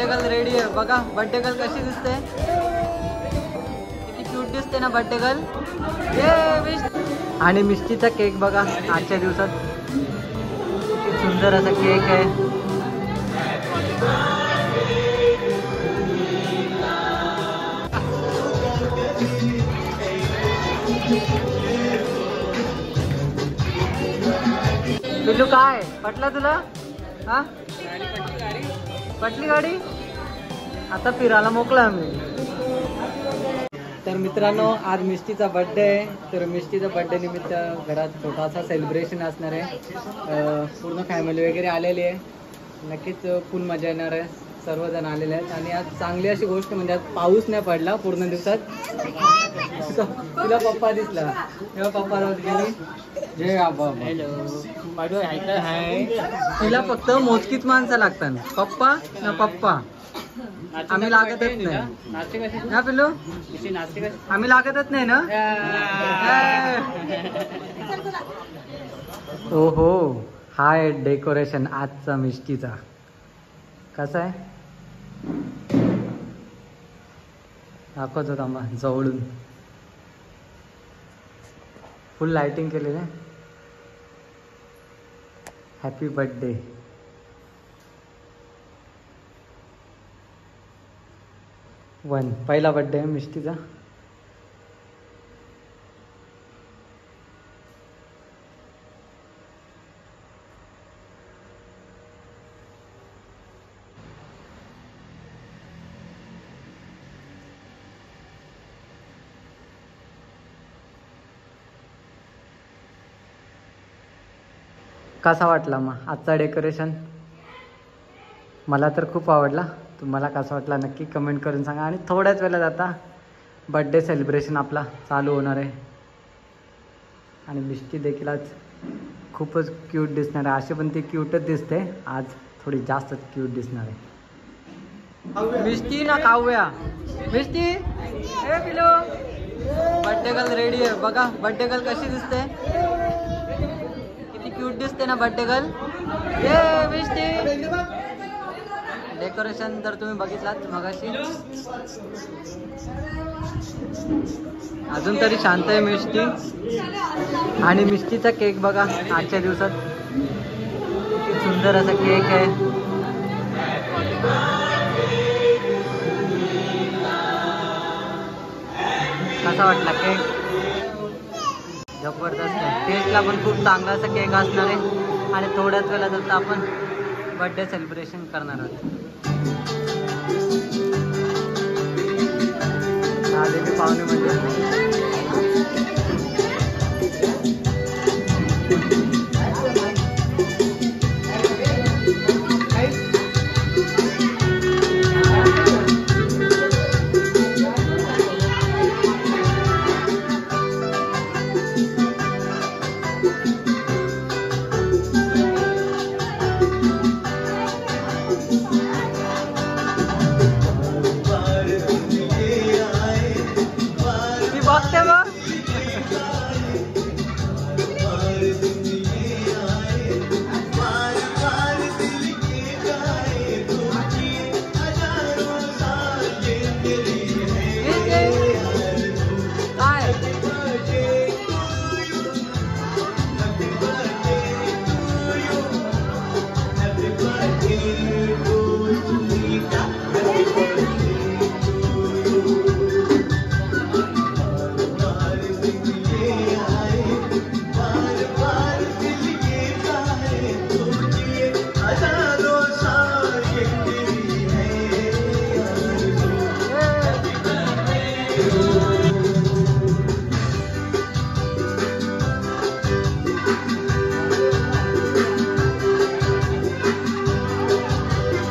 Birthday girl ready आहे बघा. Birthday girl कशी दिसते, किती क्यूट दिसते ना बर्थडे गर्ल. आणि मिष्टीचा केक बघा आजच्या दिवसात, किती सुंदर असा केक आहे. पिल्लू काय पटला तुला? हा पटली गाडी. आता फिरायला मोकळा आम्ही. तर मित्रांनो आज मिष्टीचा बर्थडे आहे. तर मिष्टीचा बर्थडे निमित्त घरात छोटासा सेलिब्रेशन असणार आहे. पूर्ण फॅमिली वगैरे आलेली आहे. नक्कीच फुल मजा येणार आहे. सर्वजण आलेले आहेत. आणि आज चांगली अशी गोष्ट म्हणजे आज पाऊस नाही पडला पूर्ण दिवसात. तुला पप्पा दिसला तेव्हा पप्पा गेली. जय आबा. हॅलो तिला फक्त मोजकीच माणसं लागतात. पप्पा ना पप्पा आम्ही लागतच नाही ना पिल्लू. आम्ही लागतच नाही ना. ओ हो हा आहे डेकोरेशन आजचा मिष्टीचा. कसा आहे दाखवतो थांबा जवळून. फुल लाइटिंग केलेलं आहे. Happy birthday. पहिला बर्थडे आहे मिष्टीचा. कसा वाटला मग आजचा डेकोरेशन? मला तर खूप आवडला. तुम्हाला कसा वाटला नक्की कमेंट करून सांगा. आणि थोड्याच वेळात आता बर्थडे सेलिब्रेशन आपला चालू होणार आहे. आणि मिष्टी देखील आज खूपच क्यूट दिसणार आहे. अशी पण ती क्यूटच दिसते. आज थोडी जास्तच क्यूट दिसणार आहे. मिष्टी ना काव्या. मिष्टी हे पिलो. बर्थडे गर्ल रेडी आहे बघा. बर्थडे गर्ल कशी दिसते, किती क्यूट दिसते ना बर्थडे गर्ल. मिष्टी डेकोरेशन जर तुम्ही बघितलात मगाशी. अजून तरी शांत आहे मिष्टी. आणि मिष्टीचा केक बघा आजच्या दिवसात, किती सुंदर असा केक आहे. कसा वाटला केक? जबरदस्त आहे. टेस्टला पण खूप चांगला असा केक असणार आहे. आणि थोड्याच वेळात आता आपण बर्थडे सेलिब्रेशन करणार आहोत. आलेले पाहुणे म्हणजे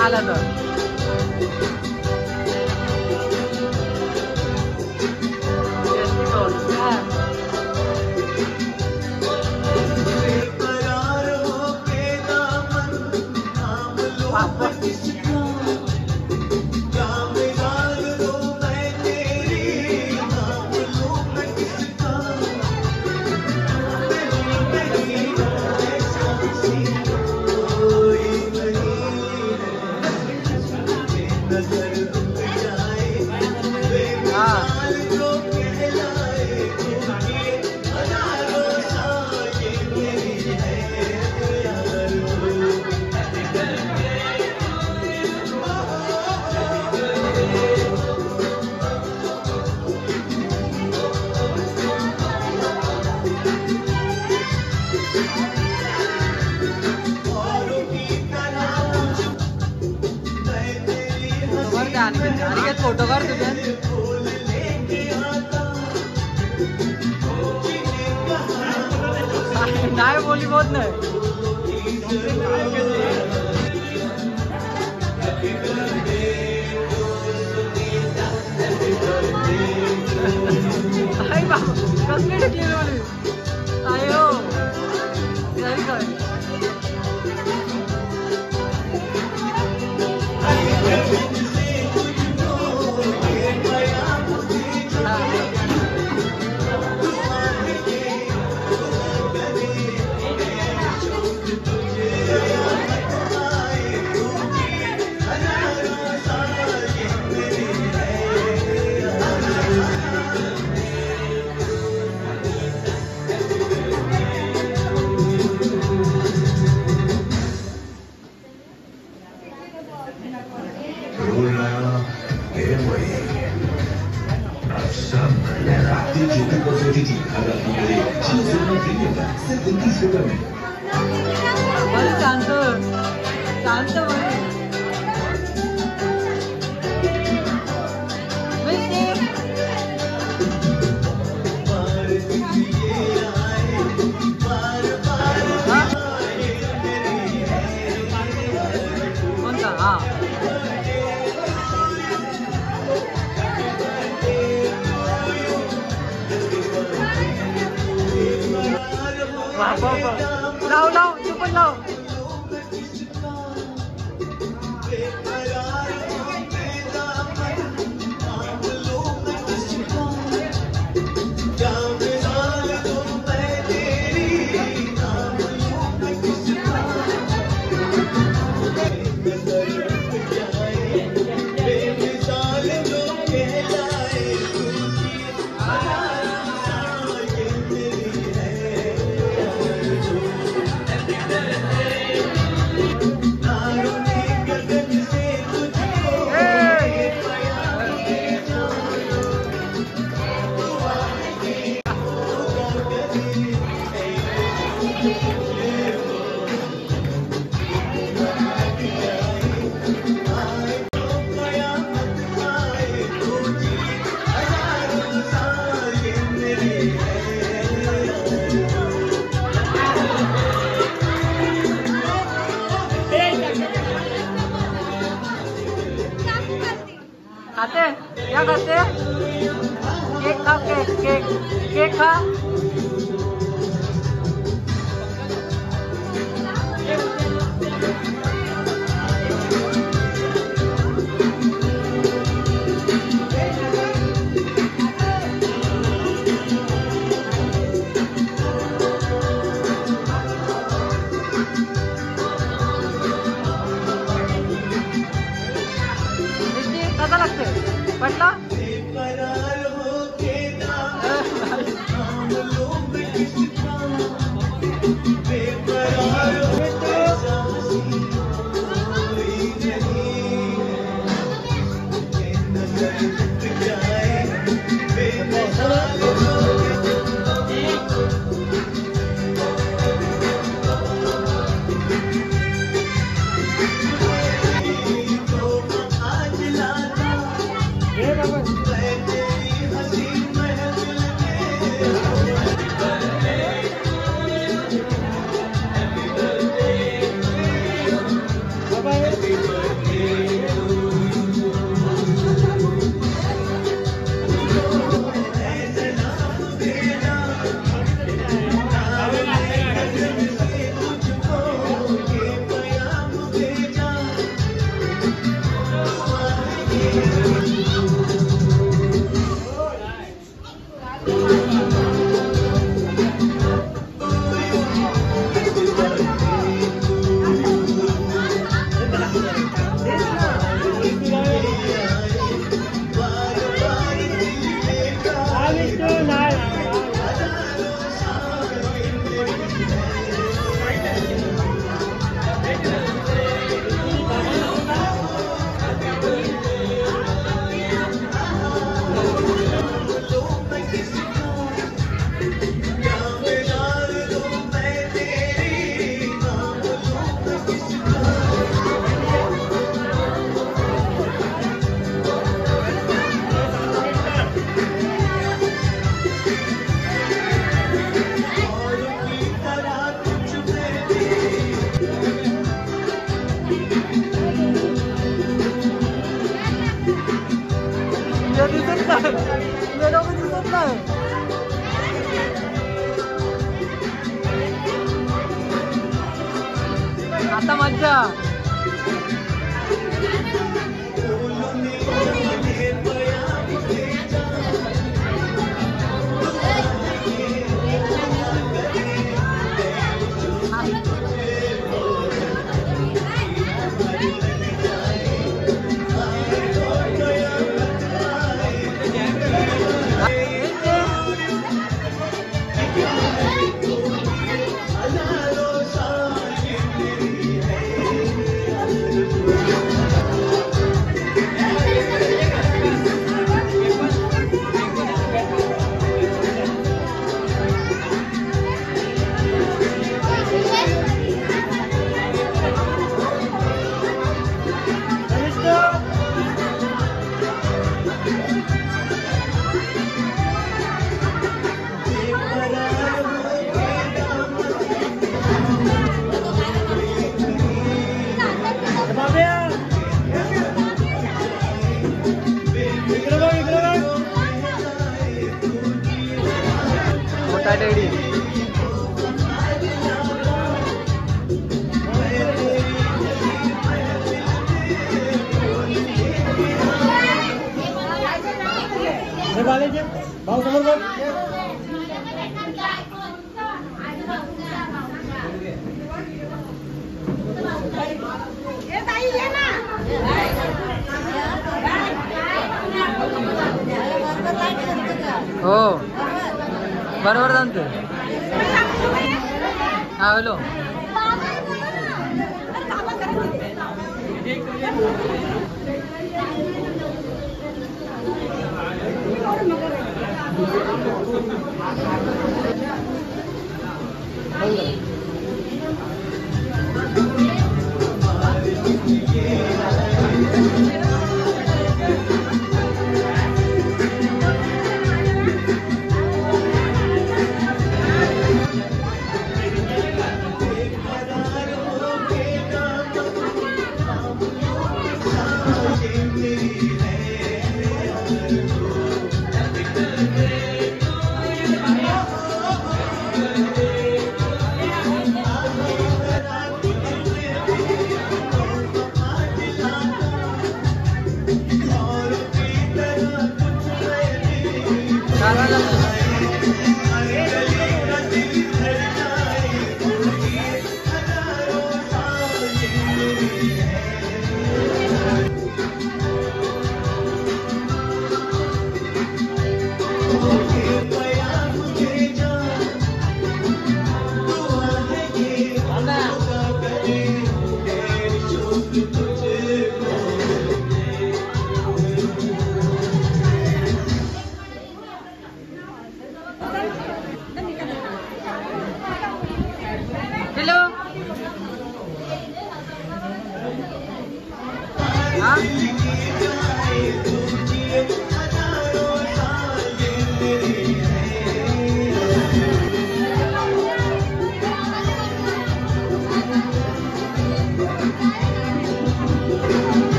आला तर फोटो काढ तुझ्या नाही बोली बोलत नाही कसली टिकली बोली आयो काय लाव लाव तू पण लाव खाते क्या खाते केक खा केक केक केक खा कसा लागते पटला नाही, तुझे डोकं दिसत नाही. आता मज्जा. मोठा डॅडी. भाऊ समोर बघ. हो बरोबर सांगते. हा हॅलो.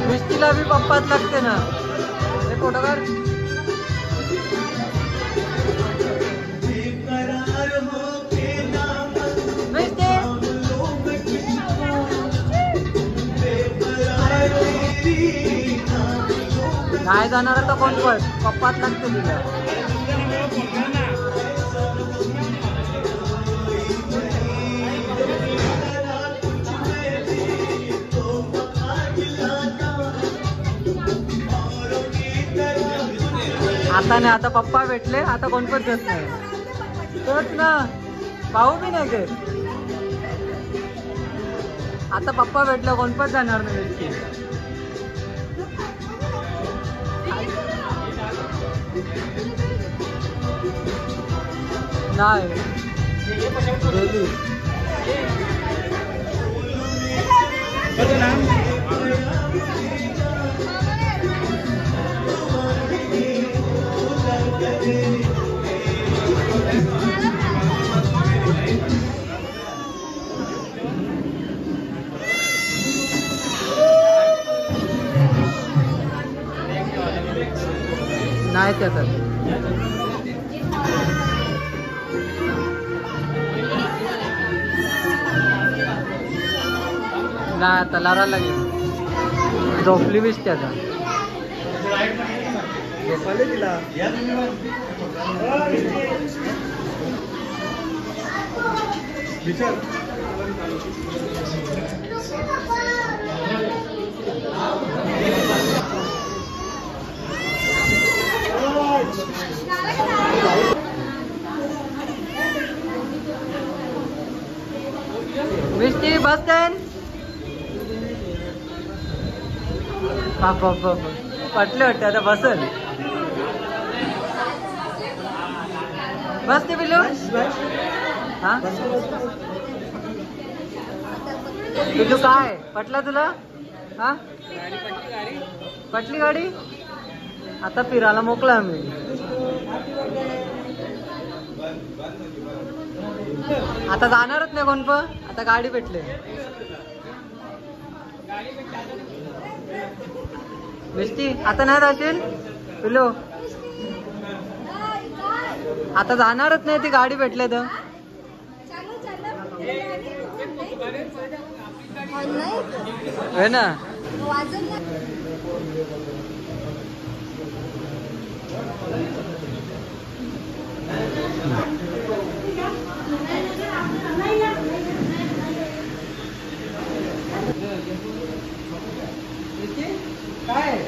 मिस्टीला भी पप्पाच लागते ना. हे फोटो काढ. नाही जाणार तर कोण पण पप्पाच लागते तुला. आता नाही, आता पप्पा भेटले, आता कोण पण देत नाही. तोच ना, भाऊ बी नाही घेत. आता पप्पा भेटलं कोण पण जाणार नाही. नाही नाही त्यात नाही आता लारा लागेल झोपली बिसते आता मिष्टी बस पटले वाटते आता बसल बसते पिलू हा पिलू काय पटला तुला हा पटली गाडी आता फिरायला मोकळा आम्ही आता जाणारच नाही कोण पण आता गाडी भेटले मिष्टी आता नाही जाशील पिलो आता जाणारच नाही ती गाडी भेटले तर है ना काय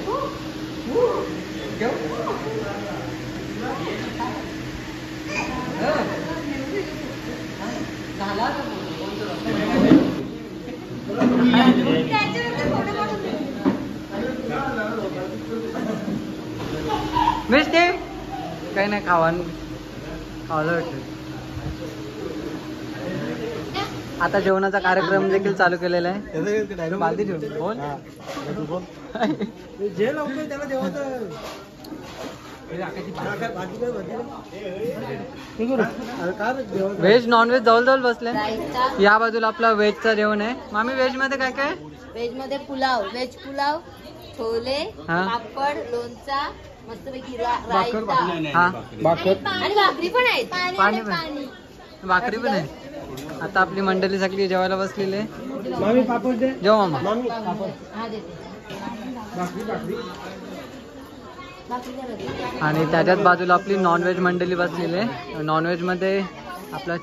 मिष्टी काही नाही खावायला भेटलं आता जेवणाचा कार्यक्रम देखील चालू केलेला आहे बालदी ठेवून बोल जे लवकर त्याला जेवायचं व्हेज नॉन व्हेज जवळ जवळ बसले या बाजूला आपला व्हेजचं जेवण आहे मामी व्हेज मध्ये काय काय व्हेज मध्ये पुलाव व्हेज पुलाव छोले पापड लोणचा मस्तपैकी रायता हा आणि भाकरी पण आहेत पाणी पण भाकरी पण आहे आता आपली मंडळी सगळी जेवायला बसलेली आहे जेव मामा आणि त्याच्यात बाजूला आपली नॉनव्हेज मंडळी बसलेली आहे नॉनव्हेज मध्ये आपला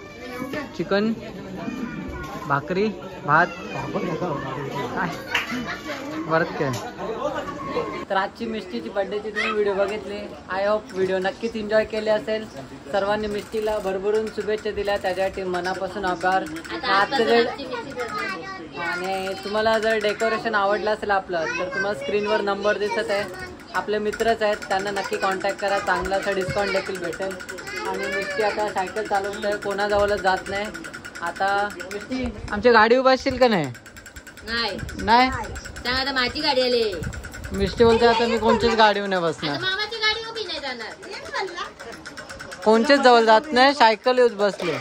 चिकन भाकरी भात परत काय तर आजची मिष्टीची बर्थडेची तुम्ही व्हिडिओ बघितली आय होप व्हिडिओ नक्कीच एन्जॉय केले असेल सर्वांनी मिष्टीला भरभरून शुभेच्छा दिल्या त्याच्यासाठी मनापासून आभार आणि तुम्हाला जर डेकोरेशन आवडलं असेल आपलं तर तुम्हाला स्क्रीनवर नंबर दिसत आहे आपले मित्रच आहेत त्यांना नक्की कॉन्टॅक्ट करा चांगलासा डिस्काउंट देखील भेटेल आणि मिष्टी आता सायकल चालवत आहे कोणाजवळच जात नाही आता मिष्टी आमची गाडी उभा असशील का नाही नाही सांग आता माझी गाडी आली मिष्टी बोलते आता मी कोणच्याच गाडीवर नाही बसणार मामाची गाडी उभी नाही जाणार कोणच्याच जवळ जात नाही सायकल यूज बसले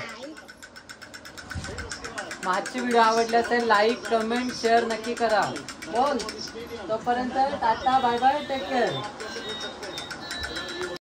माझी व्हिडिओ आवडली असेल लाईक कमेंट शेअर नक्की करा बोल तोपर्यंत tata bye bye take care